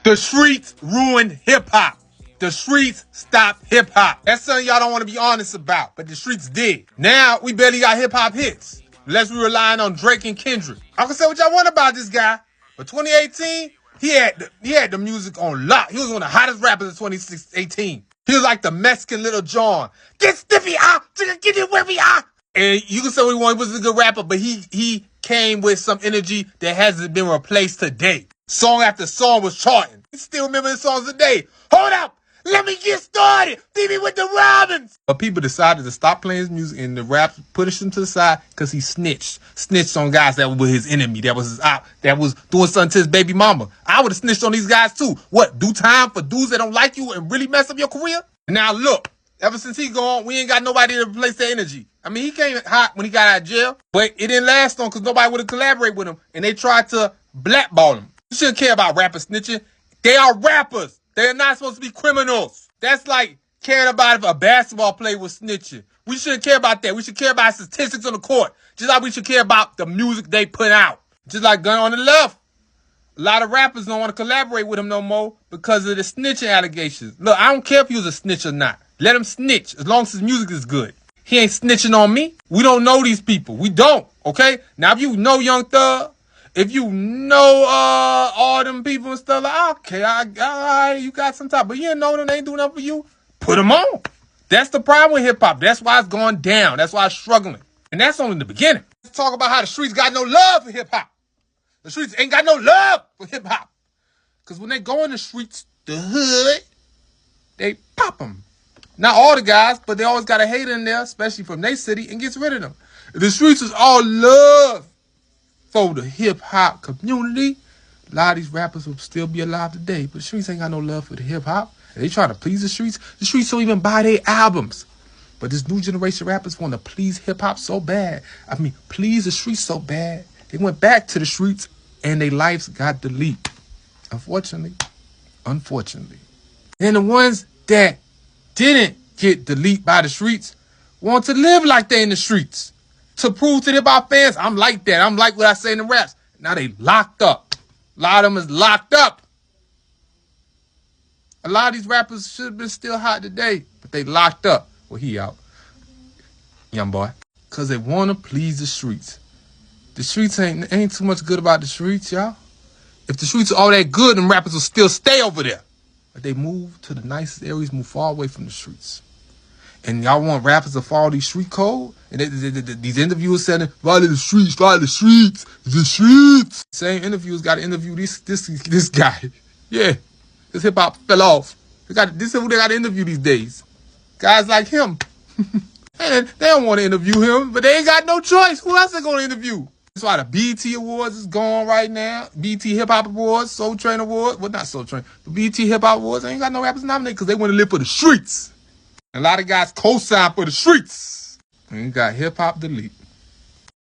The streets ruined hip-hop. The streets stopped hip-hop. That's something y'all don't want to be honest about, but the streets did. Now, we barely got hip-hop hits, unless we relying on Drake and Kendrick. I can say what y'all want about this guy, but 2018, he had the music on lock. He was one of the hottest rappers of 2018. He was like the Mexican Little John. Get stiffy, get it with me, And you can say what you want, he was a good rapper, but he came with some energy that hasn't been replaced today. Song after song was charting. You still remember his songs today. Hold up! Let me get started! Beat me with the Robins! But people decided to stop playing his music and the rap pushed him to the side because he snitched. Snitched on guys that were his enemy, that was his op, that was doing something to his baby mama. I would have snitched on these guys too. What, do time for dudes that don't like you and really mess up your career? Now look, ever since he gone, we ain't got nobody to replace that energy. I mean, he came hot when he got out of jail, but it didn't last long because nobody would have collaborated with him. And they tried to blackball him. You shouldn't care about rappers snitching. They are rappers. They're not supposed to be criminals. That's like caring about if a basketball player was snitching. We shouldn't care about that. We should care about statistics on the court. Just like we should care about the music they put out. Just like Gun on the left. A lot of rappers don't want to collaborate with him no more because of the snitching allegations. Look, I don't care if he was a snitch or not. Let him snitch as long as his music is good. He ain't snitching on me. We don't know these people. We don't, okay? Now, if you know Young Thug, if you know all them people and stuff, like, okay, you got some time, but you didn't know them, they ain't doing nothing for you, put them on. That's the problem with hip-hop. That's why it's going down. That's why it's struggling. And that's only the beginning. Let's talk about how the streets got no love for hip-hop. The streets ain't got no love for hip-hop. Because when they go in the streets, the hood, they pop them. Not all the guys, but they always got a hater in there, especially from their city, and gets rid of them. The streets is all love for the hip-hop community. A lot of these rappers will still be alive today, but the streets ain't got no love for the hip-hop. They trying to please the streets. The streets don't even buy their albums. But this new generation rappers want to please hip-hop so bad. I mean, please the streets so bad. They went back to the streets, and their lives got deleted. Unfortunately. And the ones that didn't get deleted by the streets want to live like they in the streets. To prove to the hip-hop fans, I'm like that. I'm like what I say in the raps. Now they locked up. A lot of them is locked up. A lot of these rappers should have been still hot today, but they locked up. Well, he out. Young boy. Because they want to please the streets. The streets ain't too much good about the streets, y'all. If the streets are all that good, them rappers will still stay over there. But they move to the nicest areas, move far away from the streets. And y'all want rappers to follow these street code? And these interviewers saying, follow the streets, the streets. Same interviewers got to interview this guy. Yeah, this hip-hop fell off. This is who they got to interview these days. Guys like him. And they don't want to interview him, but they ain't got no choice. Who else they going to interview? That's why the BET Awards is gone right now. BET Hip Hop Awards, Soul Train Awards. Well, not Soul Train. The BET Hip Hop Awards ain't got no rappers nominated because they want to live for the streets. A lot of guys co-sign for the streets. And you got hip-hop delete.